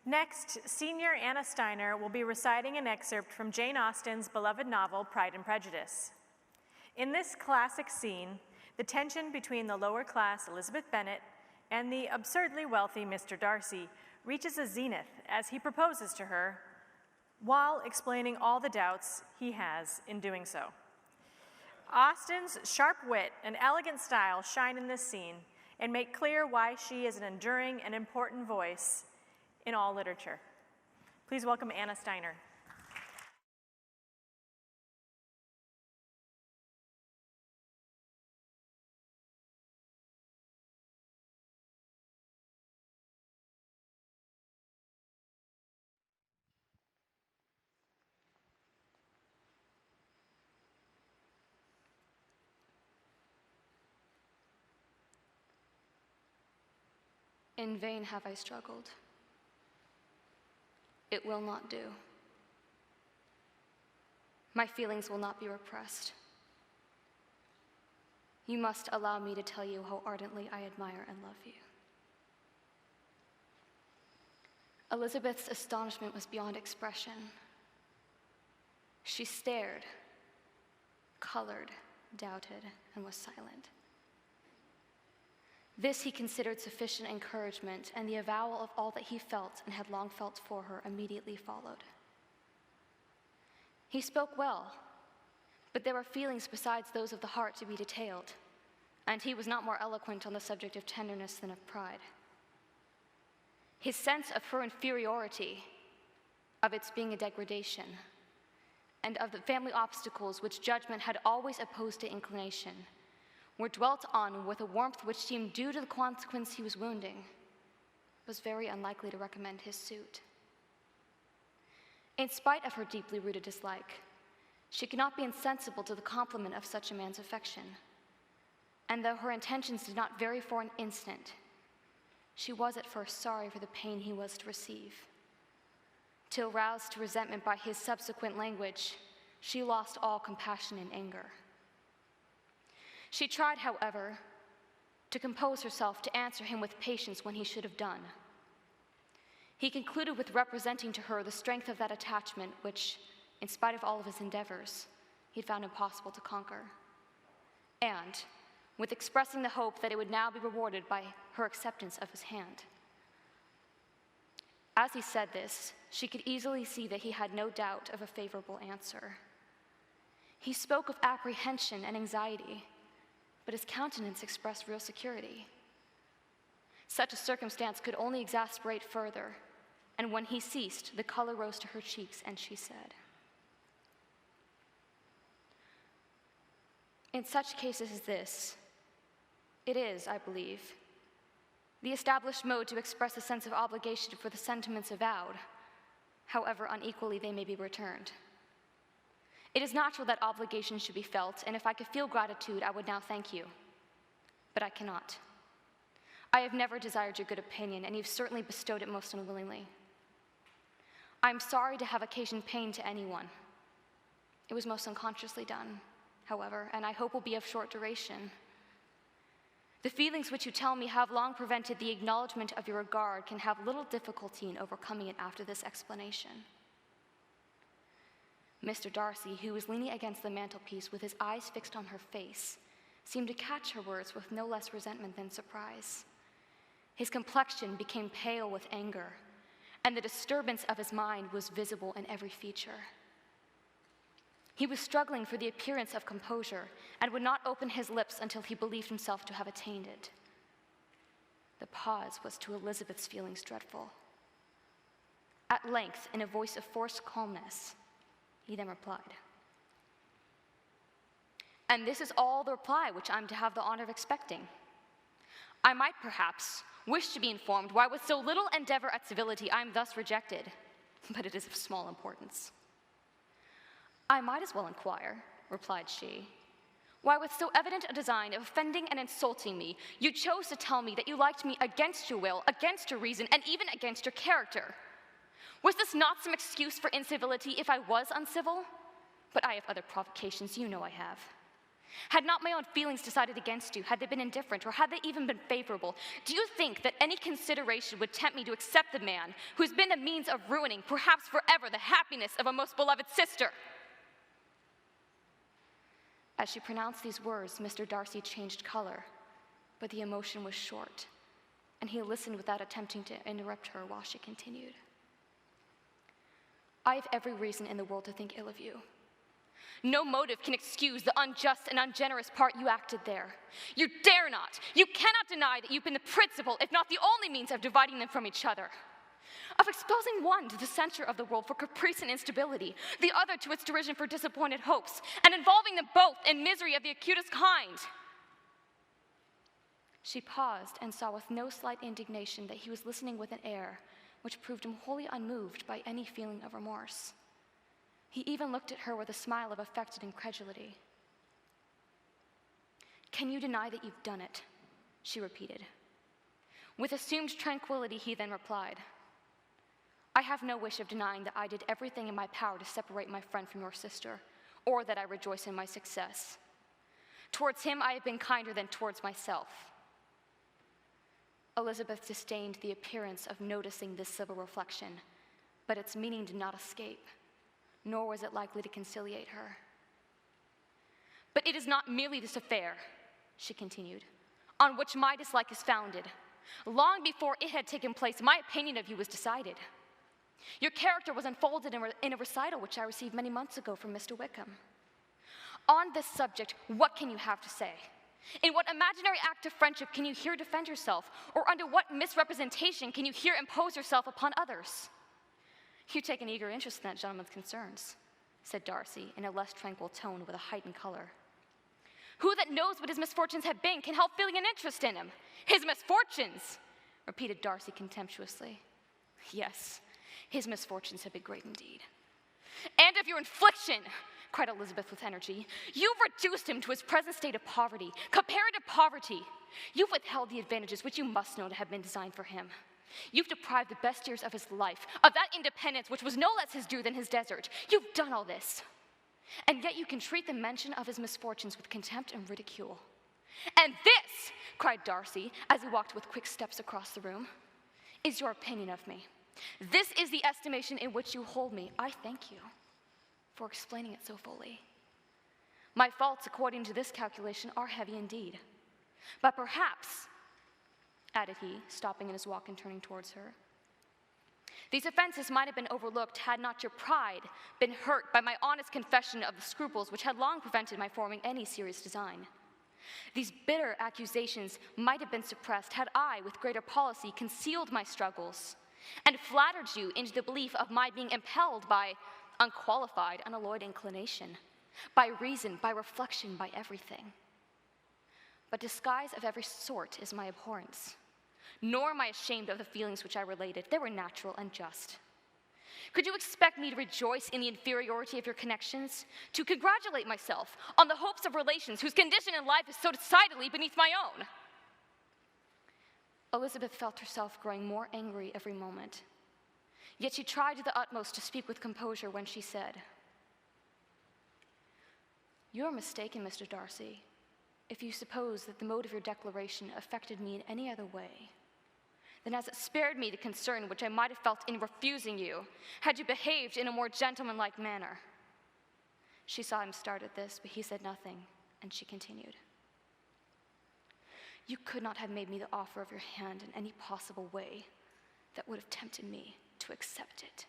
Next, senior Anna Steiner will be reciting an excerpt from Jane Austen's beloved novel, Pride and Prejudice. In this classic scene, the tension between the lower-class Elizabeth Bennet and the absurdly wealthy Mr. Darcy reaches a zenith as he proposes to her, while explaining all the doubts he has in doing so. Austen's sharp wit and elegant style shine in this scene and make clear why she is an enduring and important voice in all literature. Please welcome Anna Steiner. In vain have I struggled. It will not do. My feelings will not be repressed. You must allow me to tell you how ardently I admire and love you. Elizabeth's astonishment was beyond expression. She stared, colored, doubted, and was silent. This he considered sufficient encouragement, and the avowal of all that he felt and had long felt for her immediately followed. He spoke well, but there were feelings besides those of the heart to be detailed, and he was not more eloquent on the subject of tenderness than of pride. His sense of her inferiority, of its being a degradation, and of the family obstacles which judgment had always opposed to inclination, were dwelt on with a warmth which seemed due to the consequence he was wounding, was very unlikely to recommend his suit. In spite of her deeply rooted dislike, she could not be insensible to the compliment of such a man's affection, and though her intentions did not vary for an instant, she was at first sorry for the pain he was to receive, till roused to resentment by his subsequent language, she lost all compassion in anger. She tried, however, to compose herself to answer him with patience when he should have done. He concluded with representing to her the strength of that attachment which, in spite of all of his endeavors, he found impossible to conquer, and with expressing the hope that it would now be rewarded by her acceptance of his hand. As he said this, she could easily see that he had no doubt of a favorable answer. He spoke of apprehension and anxiety, but his countenance expressed real security. Such a circumstance could only exasperate further, and when he ceased, the color rose to her cheeks, and she said, "In such cases as this, it is, I believe, the established mode to express a sense of obligation for the sentiments avowed, however unequally they may be returned. It is natural that obligation should be felt, and if I could feel gratitude, I would now thank you. But I cannot. I have never desired your good opinion, and you've certainly bestowed it most unwillingly. I am sorry to have occasioned pain to anyone. It was most unconsciously done, however, and I hope will be of short duration. The feelings which you tell me have long prevented the acknowledgement of your regard can have little difficulty in overcoming it after this explanation." Mr. Darcy, who was leaning against the mantelpiece with his eyes fixed on her face, seemed to catch her words with no less resentment than surprise. His complexion became pale with anger, and the disturbance of his mind was visible in every feature. He was struggling for the appearance of composure and would not open his lips until he believed himself to have attained it. The pause was to Elizabeth's feelings dreadful. At length, in a voice of forced calmness, he then replied, "And this is all the reply which I'm to have the honor of expecting. I might, perhaps, wish to be informed why with so little endeavor at civility I am thus rejected, but it is of small importance." "I might as well inquire," replied she, "why with so evident a design of offending and insulting me, you chose to tell me that you liked me against your will, against your reason, and even against your character. Was this not some excuse for incivility if I was uncivil? But I have other provocations, you know I have. Had not my own feelings decided against you, had they been indifferent, or had they even been favorable, do you think that any consideration would tempt me to accept the man who's been the means of ruining, perhaps forever, the happiness of a most beloved sister? As she pronounced these words, Mr. Darcy changed color, but the emotion was short, and he listened without attempting to interrupt her while she continued. I have every reason in the world to think ill of you. No motive can excuse the unjust and ungenerous part you acted there. You dare not, you cannot deny that you've been the principal, if not the only means of dividing them from each other. Of exposing one to the censure of the world for caprice and instability, the other to its derision for disappointed hopes, and involving them both in misery of the acutest kind. She paused and saw with no slight indignation that he was listening with an air which proved him wholly unmoved by any feeling of remorse. He even looked at her with a smile of affected incredulity. Can you deny that you've done it? She repeated. With assumed tranquility, he then replied, I have no wish of denying that I did everything in my power to separate my friend from your sister, or that I rejoice in my success. Towards him, I have been kinder than towards myself. Elizabeth disdained the appearance of noticing this civil reflection, but its meaning did not escape, nor was it likely to conciliate her. But it is not merely this affair, she continued, on which my dislike is founded. Long before it had taken place, my opinion of you was decided. Your character was unfolded in a recital which I received many months ago from Mr. Wickham. On this subject, what can you have to say? In what imaginary act of friendship can you here defend yourself, or under what misrepresentation can you here impose yourself upon others? You take an eager interest in that gentleman's concerns, said Darcy in a less tranquil tone with a heightened color. Who that knows what his misfortunes have been can help feeling an interest in him? His misfortunes, repeated Darcy contemptuously. Yes, his misfortunes have been great indeed. And of your infliction, cried Elizabeth with energy, you've reduced him to his present state of poverty, comparative poverty. You've withheld the advantages which you must know to have been designed for him. You've deprived the best years of his life of that independence which was no less his due than his desert. You've done all this. And yet you can treat the mention of his misfortunes with contempt and ridicule. And this, cried Darcy, as he walked with quick steps across the room, is your opinion of me. This is the estimation in which you hold me. I thank you for explaining it so fully. My faults, according to this calculation, are heavy indeed. But perhaps, added he, stopping in his walk and turning towards her, these offenses might have been overlooked had not your pride been hurt by my honest confession of the scruples which had long prevented my forming any serious design. These bitter accusations might have been suppressed had I, with greater policy, concealed my struggles and flattered you into the belief of my being impelled by unqualified, unalloyed inclination, by reason, by reflection, by everything. But disguise of every sort is my abhorrence, nor am I ashamed of the feelings which I related. They were natural and just. Could you expect me to rejoice in the inferiority of your connections, to congratulate myself on the hopes of relations whose condition in life is so decidedly beneath my own? Elizabeth felt herself growing more angry every moment, yet she tried to the utmost to speak with composure when she said, You are mistaken, Mr. Darcy, if you suppose that the mode of your declaration affected me in any other way than as it spared me the concern which I might have felt in refusing you, had you behaved in a more gentlemanlike manner. She saw him start at this, but he said nothing, and she continued. You could not have made me the offer of your hand in any possible way that would have tempted me to accept it.